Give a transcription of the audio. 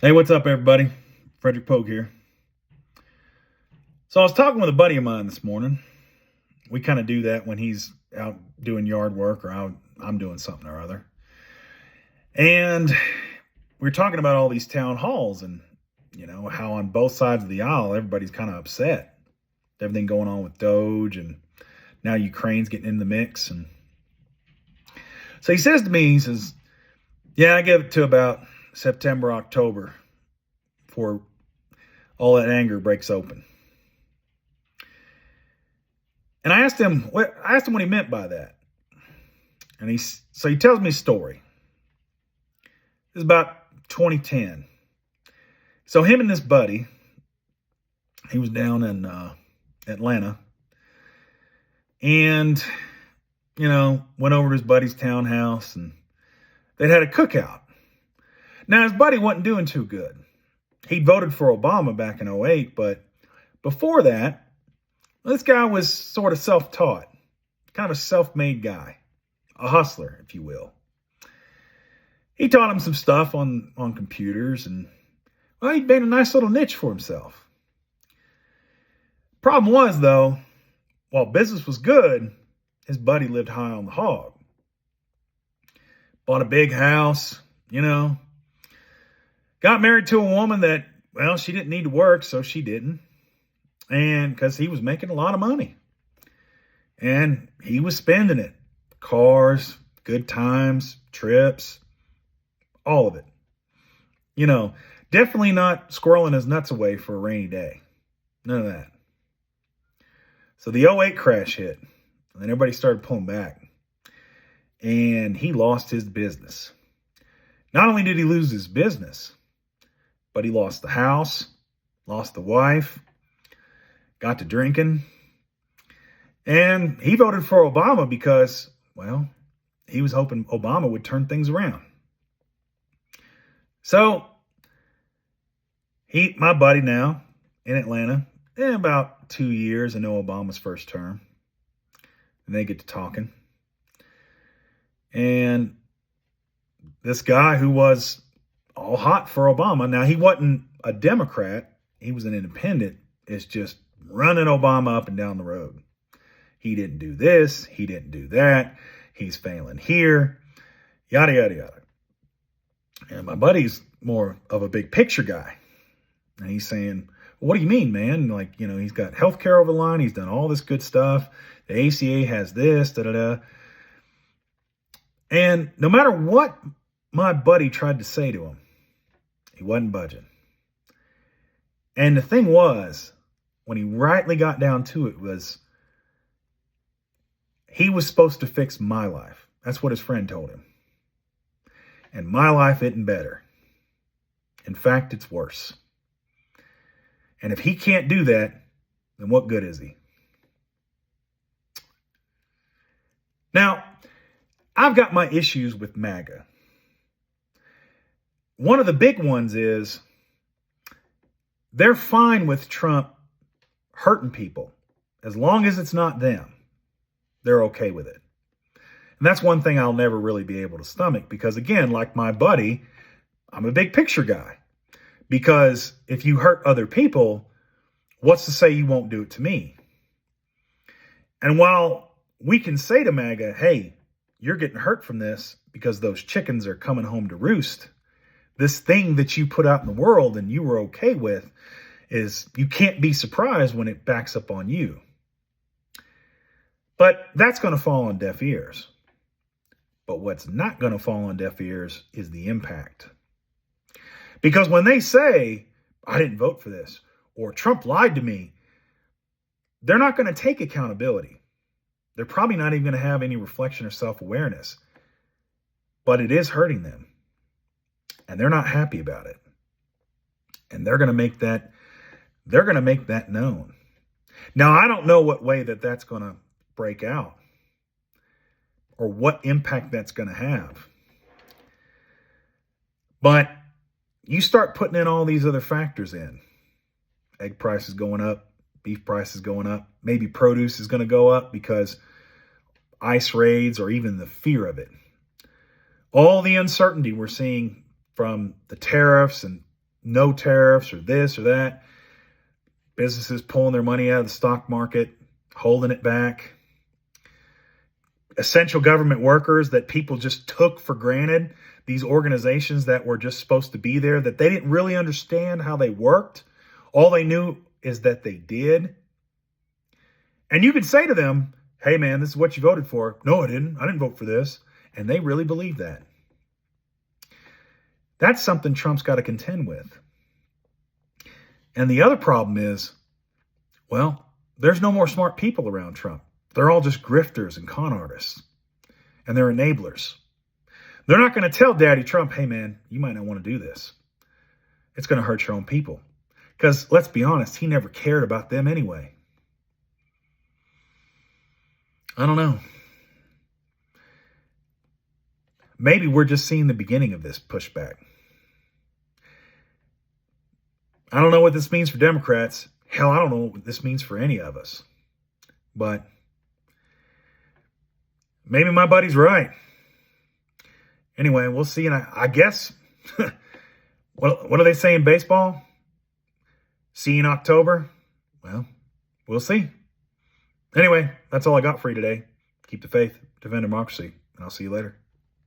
Hey, what's up, everybody? Frederick Pogue here. So I was talking with a buddy of mine this morning. We kind of do that when he's out doing yard work or I'm doing something or other. And we are talking about all these town halls and, how on both sides of the aisle, everybody's kind of upset. Everything going on with Doge and now Ukraine's getting in the mix. And so he says to me, he says, yeah, I give it to about September, October before all that anger breaks open. And I asked him what he meant by that. And he tells me a story. It's about 2010. So him and this buddy, he was down in Atlanta, and went over to his buddy's townhouse, and they'd had a cookout. Now his buddy wasn't doing too good. He'd voted for Obama back in '08, but before that, this guy was sort of self-taught, kind of a self-made guy, a hustler, if you will. He taught him some stuff on computers, and well, he'd made a nice little niche for himself. Problem was, though, while business was good, his buddy lived high on the hog. Bought a big house, got married to a woman that, well, she didn't need to work, so she didn't. And because he was making a lot of money. And he was spending it. Cars, good times, trips, all of it. Definitely not squirreling his nuts away for a rainy day. None of that. So the '08 crash hit. And then everybody started pulling back. And he lost his business. Not only did he lose his business, but he lost the house, lost the wife, got to drinking, and he voted for Obama because, well, he was hoping Obama would turn things around. So, my buddy now in Atlanta, in about 2 years into Obama's first term, and they get to talking. And this guy who was all hot for Obama, now he wasn't a Democrat, he was an independent, is just running Obama up and down the road. He didn't do this. He didn't do that. He's failing here. Yada, yada, yada. And my buddy's more of a big picture guy. And he's saying, well, what do you mean, man? Like, he's got healthcare over the line. He's done all this good stuff. The ACA has this, da-da-da. And no matter what my buddy tried to say to him, he wasn't budging. And the thing was, when he rightly got down to it, was he was supposed to fix my life. That's what his friend told him. And my life isn't better. In fact, it's worse. And if he can't do that, then what good is he? Now, I've got my issues with MAGA. One of the big ones is they're fine with Trump hurting people. As long as it's not them, they're okay with it. And that's one thing I'll never really be able to stomach because, again, like my buddy, I'm a big picture guy. Because if you hurt other people, what's to say you won't do it to me? And while we can say to MAGA, hey, you're getting hurt from this because those chickens are coming home to roost, this thing that you put out in the world and you were okay with, is you can't be surprised when it backs up on you. But that's going to fall on deaf ears. But what's not going to fall on deaf ears is the impact. Because when they say, I didn't vote for this, or Trump lied to me, they're not going to take accountability. They're probably not even going to have any reflection or self-awareness. But it is hurting them. And they're not happy about it. And they're going to make that known. Now, I don't know what way that's going to break out or what impact that's going to have. But you start putting in all these other factors in. Egg prices going up, beef prices going up, maybe produce is going to go up because ICE raids or even the fear of it. All the uncertainty we're seeing from the tariffs and no tariffs or this or that. Businesses pulling their money out of the stock market, holding it back. Essential government workers that people just took for granted. These organizations that were just supposed to be there, that they didn't really understand how they worked. All they knew is that they did. And you could say to them, hey, man, this is what you voted for. No, I didn't. I didn't vote for this. And they really believe that. That's something Trump's got to contend with. And the other problem is, well, there's no more smart people around Trump. They're all just grifters and con artists. And they're enablers. They're not going to tell Daddy Trump, hey, man, you might not want to do this. It's going to hurt your own people. Because let's be honest, he never cared about them anyway. I don't know. Maybe we're just seeing the beginning of this pushback. I don't know what this means for Democrats. Hell, I don't know what this means for any of us. But maybe my buddy's right. Anyway, we'll see. And I guess, what do they say in baseball? See you in October? Well, we'll see. Anyway, that's all I got for you today. Keep the faith, defend democracy, and I'll see you later.